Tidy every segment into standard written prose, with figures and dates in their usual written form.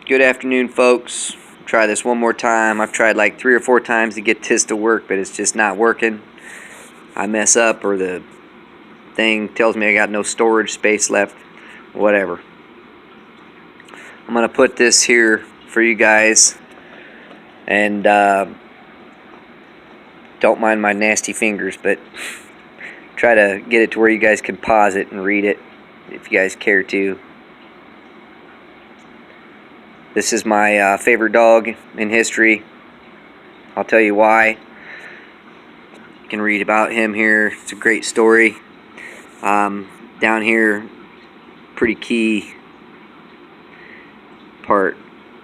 Good afternoon, folks. Try this one more time. I've tried like 3 or 4 times to get this to work, but it's just not working. I mess up or the thing tells me I got no storage space left. Whatever. I'm going to put this here for you guys. And don't mind my nasty fingers, but try to get it to where you guys can pause it and read it if you guys care to. This is my favorite dog in history. I'll tell you why. You can read about him here. It's a great story. Down here, pretty key part.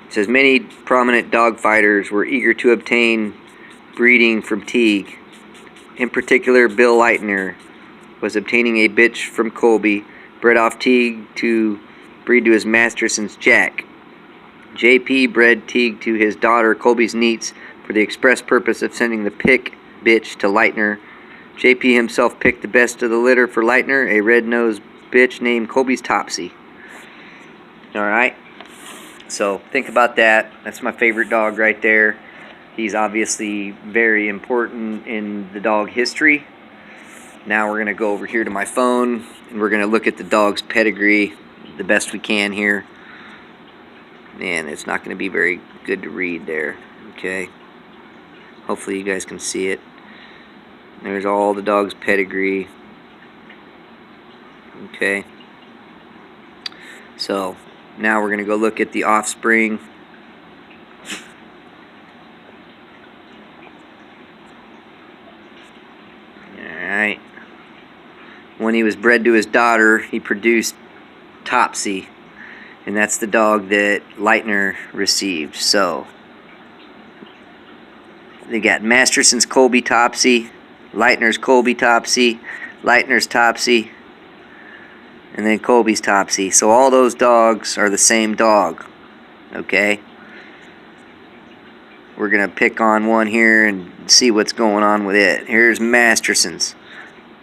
It says many prominent dog fighters were eager to obtain breeding from Teague. In particular, Bill Lightner was obtaining a bitch from Colby, bred off Teague to breed to his Masterson's Jack. JP bred Teague to his daughter Colby's Neats for the express purpose of sending the pick bitch to Lightner. JP himself picked the best of the litter for Lightner, a red-nosed bitch named Colby's Topsy. Alright, so think about that. That's my favorite dog right there. He's obviously very important in the dog history. Now we're going to go over here to my phone and we're going to look at the dog's pedigree the best we can here. And it's not going to be very good to read there. Okay. Hopefully you guys can see it. There's all the dog's pedigree. Okay. So now we're going to go look at the offspring. Alright. When he was bred to his daughter, he produced Topsy. And that's the dog that Lightner received. So they got Masterson's Colby Topsy, Lightner's Colby Topsy, Lightner's Topsy, and then Colby's Topsy. So all those dogs are the same dog. Okay? We're going to pick on one here and see what's going on with it. Here's Masterson's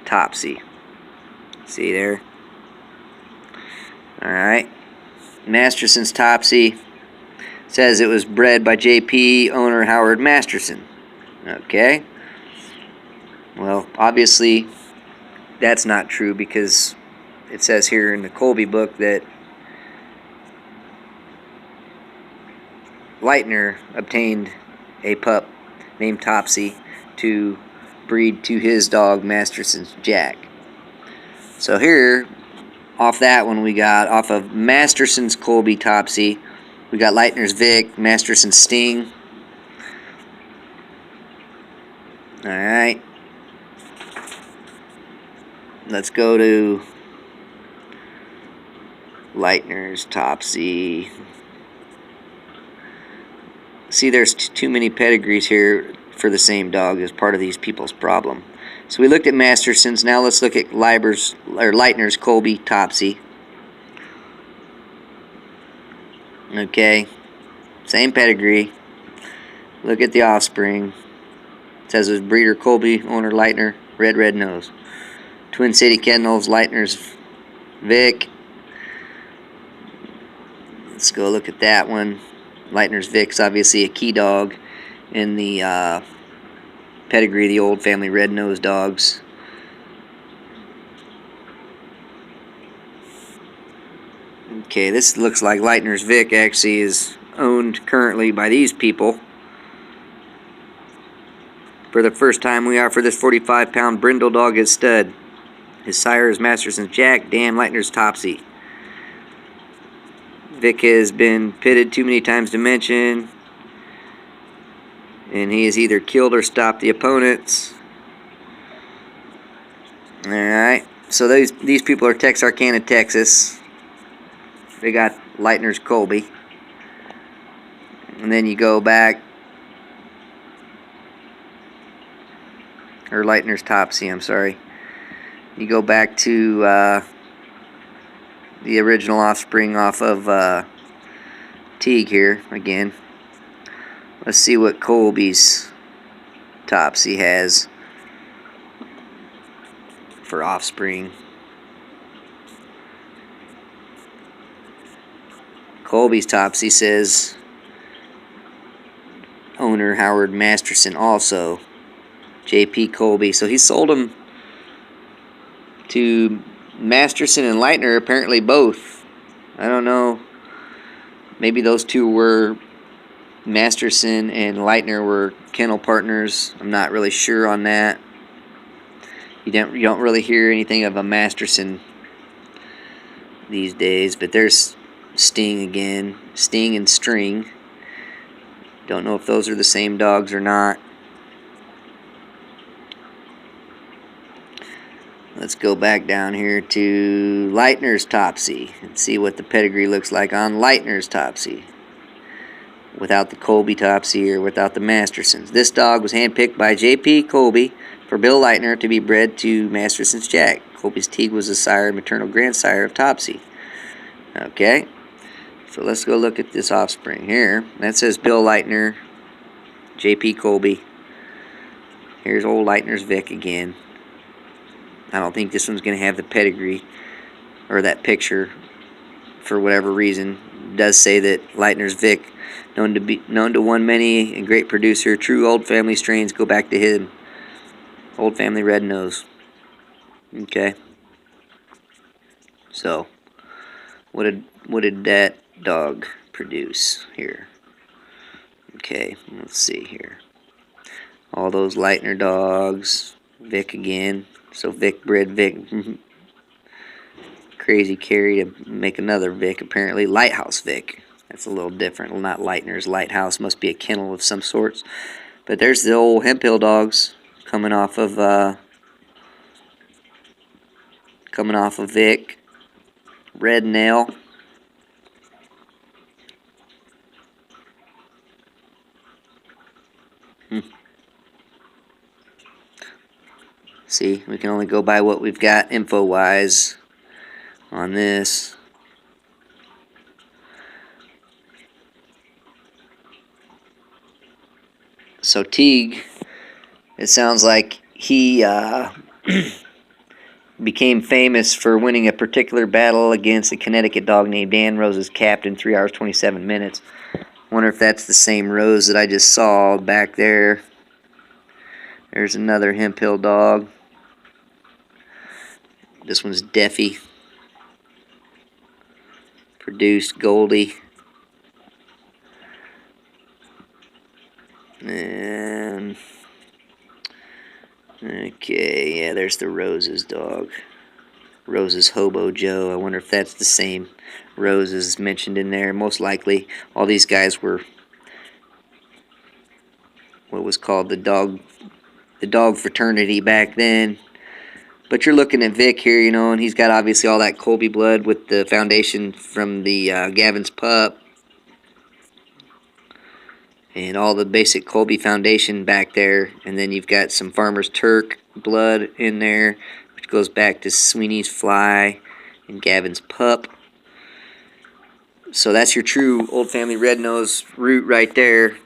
Topsy. See there? Alright. Masterson's Topsy says it was bred by JP owner Howard Masterson. Okay. Well, obviously that's not true because it says here in the Colby book that Lightner obtained a pup named Topsy to breed to his dog Masterson's Jack. So here, off that one, we got off of Masterson's Colby Topsy. We got Lightner's Vic, Masterson's Sting. Alright. Let's go to Lightner's Topsy. See, there's too many pedigrees here for the same dog as part of these people's problem. So we looked at Masterson's. Now let's look at Lightner's Colby Topsy. Okay, same pedigree. Look at the offspring. It says it was breeder Colby, owner Lightner, red nose. Twin City Kennels, Lightner's Vic. Let's go look at that one. Lightner's Vic's obviously a key dog in the pedigree of the old family red-nosed dogs. Okay, this looks like Lightner's Vic actually is owned currently by these people. For the first time, we offer this 45-pound brindle dog as stud. His sire is Masterson's Jack, Dan Lightner's Topsy. Vic has been pitted too many times to mention, and he has either killed or stopped the opponents. Alright, so these people are Texarkana, Texas. They got Lightner's Colby. And then you go back, or Lightner's Topsy, I'm sorry. You go back to the original offspring off of Teague here again. Let's see what Colby's Topsy has for offspring. Colby's Topsy says owner Howard Masterson also. J.P. Colby. So he sold them to Masterson and Leitner, apparently both. I don't know. Maybe those two were, Masterson and Leitner were kennel partners. I'm not really sure on that. You don't really hear anything of a Masterson these days, but there's Sting again. Sting and String. Don't know if those are the same dogs or not. Let's go back down here to Leitner's Topsy and see what the pedigree looks like on Leitner's Topsy, without the Colby Topsy or without the Mastersons. This dog was handpicked by J.P. Colby for Bill Leitner to be bred to Masterson's Jack. Colby's Teague was the sire and maternal grandsire of Topsy. Okay, so let's go look at this offspring here. That says Bill Leitner, J.P. Colby. Here's old Leitner's Vic again. I don't think this one's going to have the pedigree or that picture for whatever reason. It does say that Leitner's Vic, known to one many and great producer, true old family strains go back to him. Old family red nose. Okay. So, what did that dog produce here? Okay, let's see here. All those Leitner dogs. Vic again. So Vic bred Vic. Crazy Carrie to make another Vic. Apparently Lighthouse Vic. That's a little different. Well, not Leitner's. Lighthouse must be a kennel of some sorts. But there's the old Hemphill dogs coming off of Vic. Red Nail. See, we can only go by what we've got info-wise on this. So Teague, it sounds like he became famous for winning a particular battle against a Connecticut dog named Dan Rose's Captain, 3 hours, 27 minutes. Wonder if that's the same Rose that I just saw back there. There's another Hemphill dog. This one's Deffy. Produced Goldie. And okay, yeah, there's the Rose's dog. Rose's Hobo Joe. I wonder if that's the same Roses mentioned in there. Most likely, all these guys were what was called the dog fraternity back then. But you're looking at Vic here, you know, and he's got obviously all that Colby blood with the foundation from the Gavin's pup. And all the basic Colby foundation back there. And then you've got some Farmer's Turk blood in there, which goes back to Sweeney's Fly and Gavin's pup. So that's your true Old Family Red Nose root right there.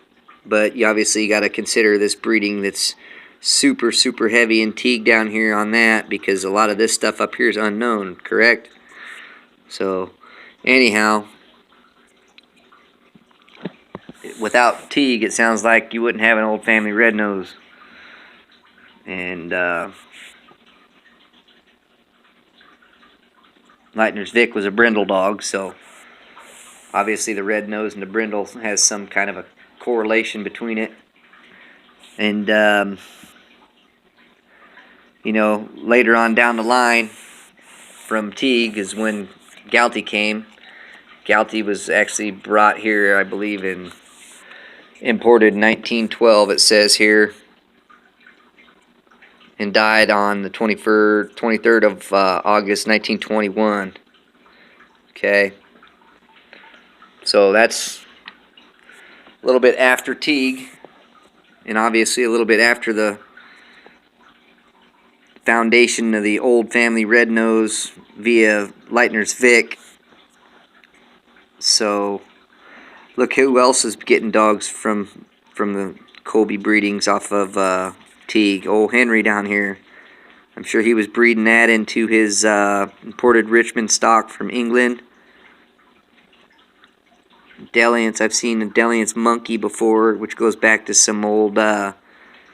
But you obviously got to consider this breeding that's super, super heavy in Teague down here on that, because a lot of this stuff up here is unknown, correct? So, anyhow, without Teague, it sounds like you wouldn't have an Old Family Red Nose. And Leitner's Vic was a brindle dog, so obviously the red nose and the brindle has some kind of a correlation between it. And you know, later on down the line from Teague is when Galty came. Galty was actually brought here, I believe, in imported in 1912, it says here, and died on the 23rd of August 1921. Okay, so that's a little bit after Teague, and obviously a little bit after the foundation of the Old Family Red Nose via Leitner's Vic. So look who else is getting dogs from the Colby breedings off of Teague. Old Henry down here. I'm sure he was breeding that into his imported Richmond stock from England. Deliance. I've seen a Deliance monkey before, which goes back to some old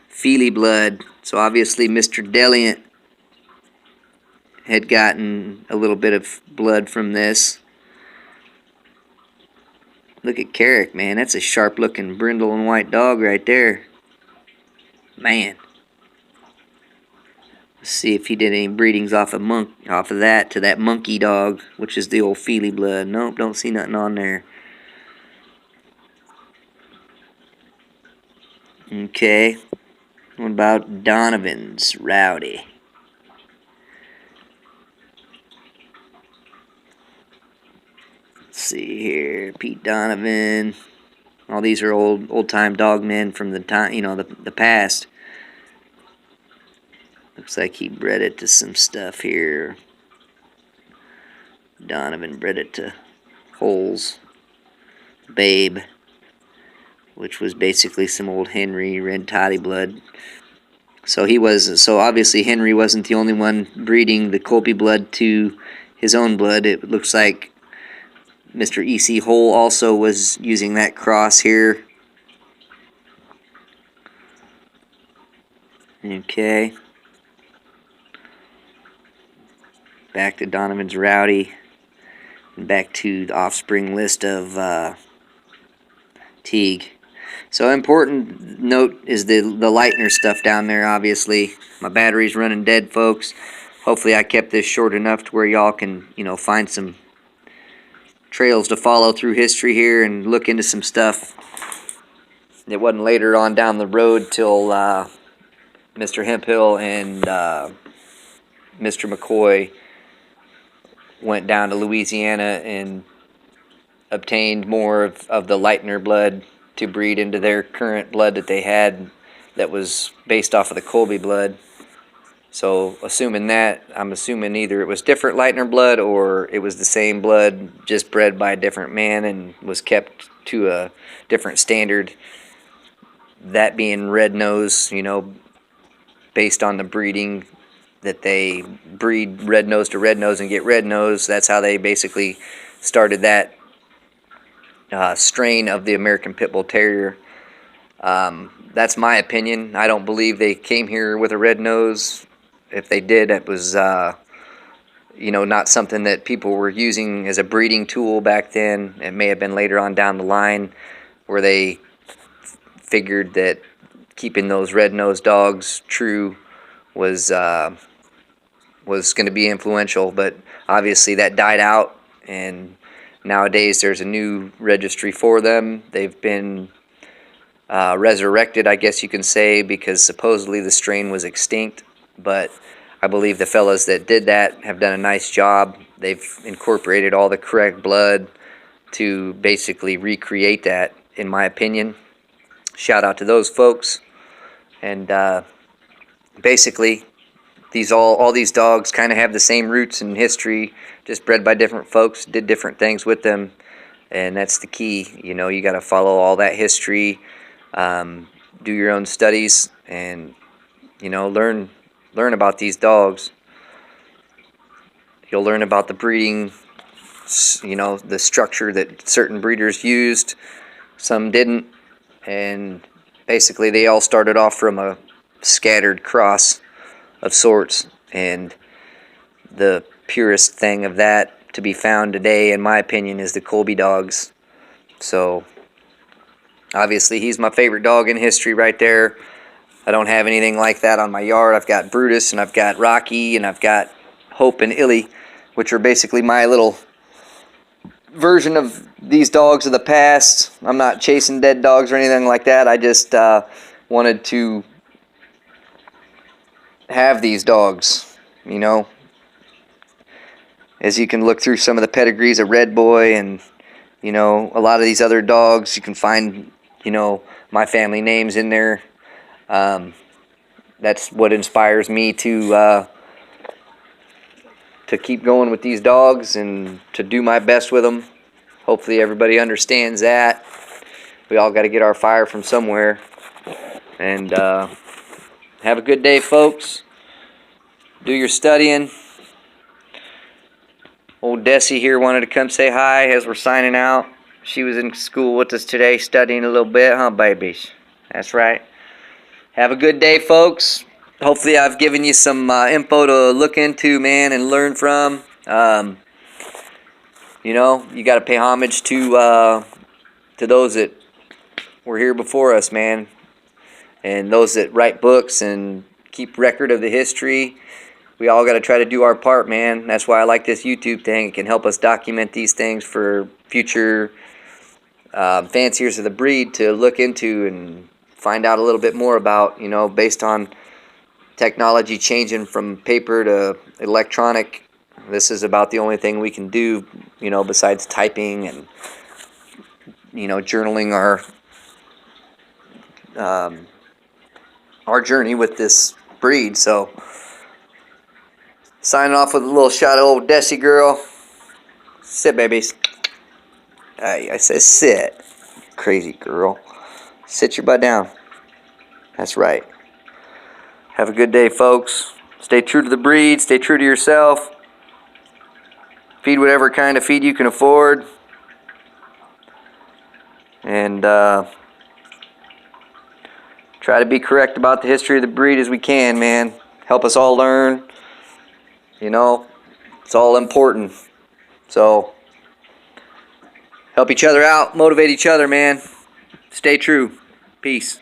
Feely blood. So obviously Mr. Deliant had gotten a little bit of blood from this. Look at Carrick, man. That's a sharp-looking brindle and white dog right there. Man. Let's see if he did any breedings off of that to that monkey dog, which is the old Feely blood. Nope, don't see nothing on there. Okay. What about Donovan's Rowdy? Let's see here. Pete Donovan. All these are old-time dog men from the time, the past. Looks like he bred it to some stuff here. Donovan bred it to Holes. Babe, which was basically some old Henry Red Toddy blood. So obviously Henry wasn't the only one breeding the Colby blood to his own blood. It looks like Mr. E.C. Hole also was using that cross here. Okay. Back to Donovan's Rowdy. And back to the offspring list of Teague. So important note is the Lightner stuff down there, obviously. My battery's running dead, folks. Hopefully I kept this short enough to where y'all can, find some trails to follow through history here and look into some stuff. It wasn't later on down the road till Mr. Hemphill and Mr. McCoy went down to Louisiana and obtained more of the Lightner blood to breed into their current blood that they had that was based off of the Colby blood. So assuming that, I'm assuming either it was different Lightner blood or it was the same blood just bred by a different man and was kept to a different standard. That being red nose, based on the breeding that they breed red nose to red nose and get red nose. That's how they basically started that strain of the American Pit Bull Terrier. That's my opinion. I don't believe they came here with a red nose. If they did, it was not something that people were using as a breeding tool back then. It may have been later on down the line where they figured that keeping those red-nosed dogs true was going to be influential, but obviously that died out, and nowadays there's a new registry for them. They've been resurrected, I guess you can say, because supposedly the strain was extinct, but I believe the fellas that did that have done a nice job. They've incorporated all the correct blood to basically recreate that, in my opinion. Shout out to those folks. And basically, all these dogs kind of have the same roots in history, just bred by different folks, did different things with them, and that's the key. You got to follow all that history, do your own studies, and learn about these dogs. You'll learn about the breeding, the structure that certain breeders used, some didn't, and basically they all started off from a scattered cross of sorts, and the purest thing of that to be found today, in my opinion, is the Colby dogs. So obviously he's my favorite dog in history right there. I don't have anything like that on my yard. I've got Brutus, and I've got Rocky, and I've got Hope and Illy, which are basically my little version of these dogs of the past. I'm not chasing dead dogs or anything like that. I just wanted to have these dogs, As you can look through some of the pedigrees of Red Boy and, a lot of these other dogs, you can find, my family names in there. That's what inspires me to keep going with these dogs and to do my best with them. Hopefully everybody understands that. We all got to get our fire from somewhere. And have a good day, folks. Do your studying. Old Desi here wanted to come say hi as we're signing out. She was in school with us today studying a little bit, huh, babies? That's right. Have a good day, folks. Hopefully I've given you some info to look into, man, and learn from. You know, you got to pay homage to those that were here before us, man, and those that write books and keep record of the history. We all got to try to do our part, man. That's why I like this YouTube thing. It can help us document these things for future fanciers of the breed to look into and find out a little bit more about, you know, based on technology changing from paper to electronic. This is about the only thing we can do, you know, besides typing and, you know, journaling our journey with this breed. So signing off with a little shot of old Desi girl. Sit, babies. I said sit. Crazy girl. Sit your butt down. That's right. Have a good day, folks. Stay true to the breed. Stay true to yourself. Feed whatever kind of feed you can afford. And try to be correct about the history of the breed as we can, man. Help us all learn. You know, it's all important. So, help each other out. Motivate each other, man. Stay true. Peace.